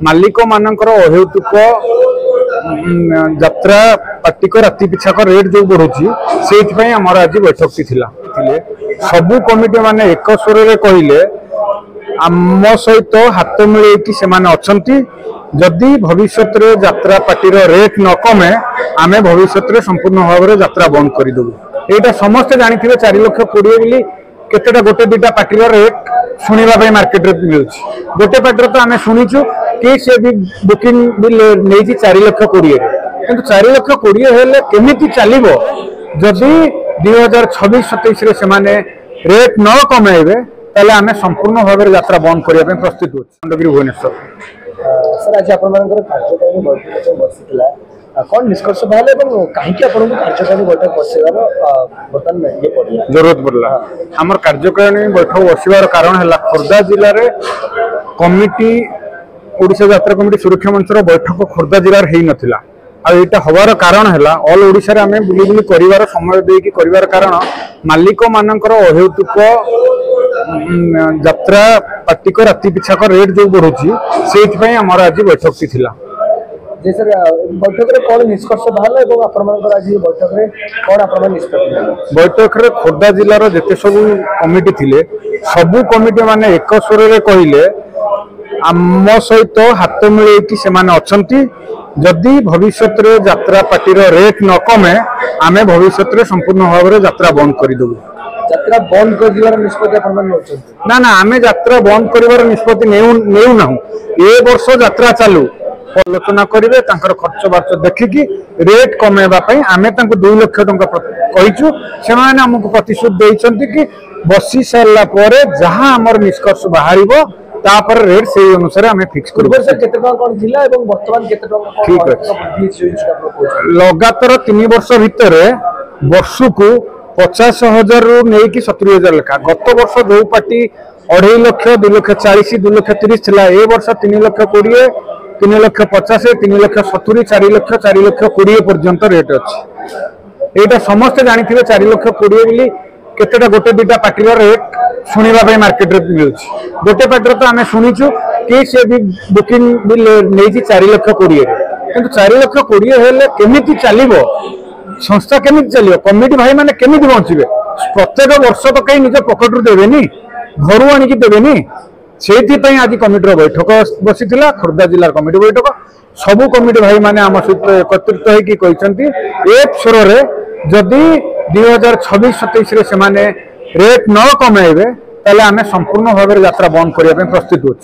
मालिक मानकर अहेतुक यात्रा पार्टिक राति पिछाक रेट जो बढ़ुची से आमर आज बैठक सबू कमिटी माने एक स्वर में कहले आम सहित हाथ मिलैकी से जदि भविष्य यात्रा पार्टीर रेट न कमे आमे भविष्य संपूर्ण भाव में यात्रा बंद करदेबू। यहाँ समस्ते जानी 4 लाख 20 बोली केतेटा गोटे दुटा पार्टी रेट शुणा मार्केट में मिलूँ गोटे पार्टी तो आम शुणीचु कि से भी बुकिंग भी नहीं 4 लाख 20 किंतु 4 लाख 20 हेले केमिति चलिबो जदि 2026-27 से रेट न कमेबे ताले आमे संपूर्ण भाव में यात्रा बंद करने प्रस्तुत हो खंडगिरी भुवनेश्वर। सर आज आपनकर कार्यकारी बैठक बसितला कौन निष्कर्ष बाहर कहीं कार्यकारी बैठक बसार बर्तमान ये पड़ा जरूरत पड़ला आमर कार्यकारिणी बैठक बसार कारण है खोर्धा जिले में कमिटी ओडिशा यात्रा कमिटी सुरक्षा मंचर बैठक खोर्धा जिलार हो नाला आईटा हबार कारण है ऑल ओडिशा आम बुली बुली कर समय देकी कर कारण मालिक मानकर अहेतुक यात्रा पार्टिक राति पिछाक रेट जो बढ़ुची से आमर आज बैठक थी सर बैठक में कौन निष्कर्ष बाहर आज बैठक में कौन निष्पत्ति बैठक में खोर्धा जिलार जिते सब कमिटी थिले सबू कमिटी माने एक स्वर में कहले आम सहित हाथ मिलैकी से जदि भविष्य यात्रा पार्टीर रेट न कमे आमे भविष्य संपूर्ण भाव में यात्रा बंद करदेबू। यात्रा बंद कर निष्पत्ति ना ना आमे यात्रा बंद कर निष्पत्ति नेउना ए वर्ष यात्रा चालू आलोचना करेंगे खर्च बार्च देखिकी रेट कमेवाई आम 2 लाख टंका कहीचु से आमको प्रतिश्रुति देते कि बसी सारापर जहाँ आमर निष्कर्ष बाहर तापर रेट से अनुसार आम फिक्स कर लगातार 3 वर्ष भितर वर्ष को 50,000 रु नहीं कि 70,000 लेखा गत वर्ष जो पार्टी 2.5 लाख 2 लाख 40 2 लाख 30 था ए वर्ष 3 लाख 20 3 लाख 50 3 लाख 70 4 लाख 20 पर्यंत रेट अच्छी यहाँ समस्ते जानी 4 लाख 20 बोली केतेटा गोटे दुटा पार्टी रेट शुणा मार्केट में मिलूँ गोटे पार्टी तो आम शुणीचु कि से भी बुकिंग भी नहीं 4 लाख 20 किंतु 4 लाख 20 हेले केमिति चलिबो संस्था केमिति चलिबो कमिटी भाई माने केमिति बंचिबे प्रत्येक वर्ष तो कहीं निज पॉकेट रु देबेनी घर आनिकी देबेनी से आज कमिटी बैठक बसी खोर्धा जिलार कमिटी बैठक सबू कमिटी भाई माने आम सहित एकत्रित होती एक स्वर जदि 2026-27 से रेट न कमेबे ताले आमे संपूर्ण भाव में यात्रा बंद करने प्रस्तुत हो।